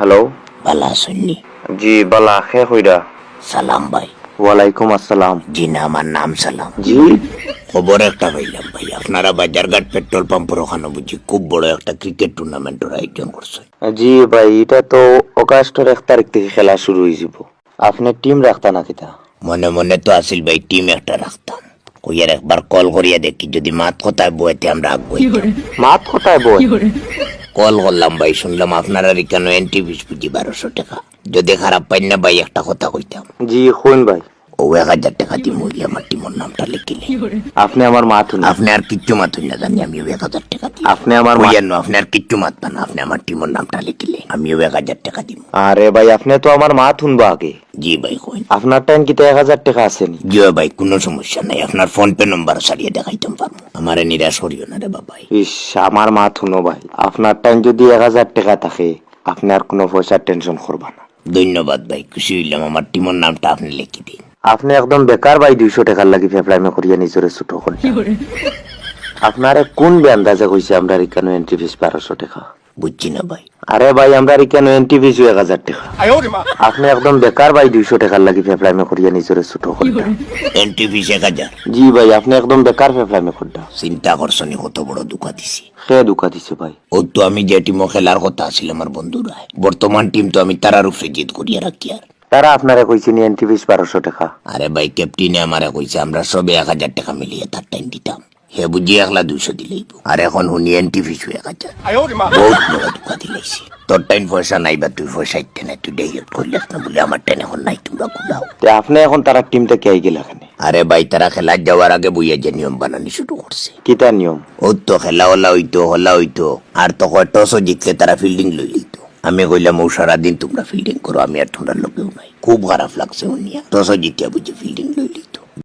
Hello. বালা শুননি? জি বালা, খে কইরা? সালাম ভাই। ওয়ালাইকুম আসসালাম। জি না, আমার নাম সালাম। জি খবর একটা পাইলাম ভাই, আপনারা বাজারঘাট পেট্রোল পাম্পের ওখানে বুঝি খুব বড় একটা ক্রিকেট টুর্নামেন্টের আয়োজন করছে। জি ভাই, এটা তো অগাস্টের 1 তারিখ থেকে খেলা শুরু হয়ে যাব। আপনি টিম রাখতা না কিতা? মনে মনে তো আসিল ভাই টিম একটা রাখতাম, কইয়ার একবার কল করিয়া দেখি যদি মাত কথায় বইতে আমরা আগুই। মাত কোথায় বই? কল করলাম ভাই, শুনলাম আপনারা কেন এন্ট্রি ফিস বুঝি 1200 টাকা। যদি খারাপ পাই না ভাই একটা কথা কইতাম। জি কইন ভাই। ও 1000 টাকা দিব আমার টিমের নামটা লিখিলে। আপনি আমার মাথুন। আপনি আর কিচ্ছু মাতুন না জানি, আমিও 1000 টাকা দিব। আপনি আমার আপনি আর কিচ্ছু মাতবেন না, আপনি আমার টিমের নামটা লিখিলে আমিও 1000 টাকা দিব। আরে ভাই, আপনি তো আমার মাথুন বা আগে। জি ভাই কইন। আপনার টাইম কিতা 1000 টাকা আসেনি? জি ভাই, কোনো সমস্যা নাই, আপনার ফোন পে নম্বর সারিয়ে দেখাইতাম পারবো। আমারে নিরাশ করিও না রে বাবাই। ইস, আমার মাথুনো ভাই, আপনার টাইম যদি 1000 টাকা থাকে আপনি আর কোনো পয়সার টেনশন করবা না। ধন্যবাদ ভাই, খুশি হইলাম। আমার টিমের নামটা আপনি লিখে দিন। আপনি একদম বেকার ভাই, 200 টাকার লাগি ফেফড়াইমে করিয়া নিজরে ছোট করেন। আপনারে কোন আন্দাজে কইছে আমরা এখানে এন্ট্রি ফিস 1200 টাকা? বুঝছি না ভাই। আরে ভাই, আমরা এখানে এন্ট্রি ফিস 1000 টাকা। আপনি একদম বেকার ভাই, 200 টাকার লাগি ফেফড়াইমে করিয়া নিজরে ছোট করেন। Entry fees 1000? জি ভাই, আপনি একদম বেকার ফেফড়াইমে করডা। চিন্তা করছনি কত বড় দুঃখা দিছি। সে দুকা দিছে ভাই। ও তো আমি যে টিমও খেলার কথা আছিল আমার বন্ধুরা, বর্তমান টিম তো আমি তারার উপরে জিত করিয়া রাখি। আর তারা আপনারে কইছে নি এন্ট্রি ফিস 1200 টাকা? আরে ভাই, ক্যাপ্টেনে আমারে কইছে আমরা সবে 1000 টাকা মিলিয়ে তার টাইম দিতাম। হে বুঝি 1,200 দিলেই। আর এখন শুনি এন্ট্রি ফিস 1000। বহুত বড় দুঃখা দিলাইছি। তোর টাইম পয়সা নাই বা তুই পয়সা ইতে নাই, তুই ডেই কইলাস না বলে আমার টাইম এখন নাই, তোমরা কুলাও। তে আপনি এখন তারা টিমটা কে গেল এখানে? আরে ভাই, তারা খেলা যাওয়ার আগে বইয়া যে নিয়ম বানানি শুরু করছে। কিতা নিয়ম? ও তো খেলা হলা হইতো আর তো টসও জিতলে তারা ফিল্ডিং লই লইতো। আমি কইলাম ও সারাদিন তোমরা ফিল্ডিং করো, আমি আর তোমরা লোকেও নাই। খুব খারাপ লাগছে উনিয়া টসও জিতিয়া বুঝি ফিল্ডিং লই লইতো।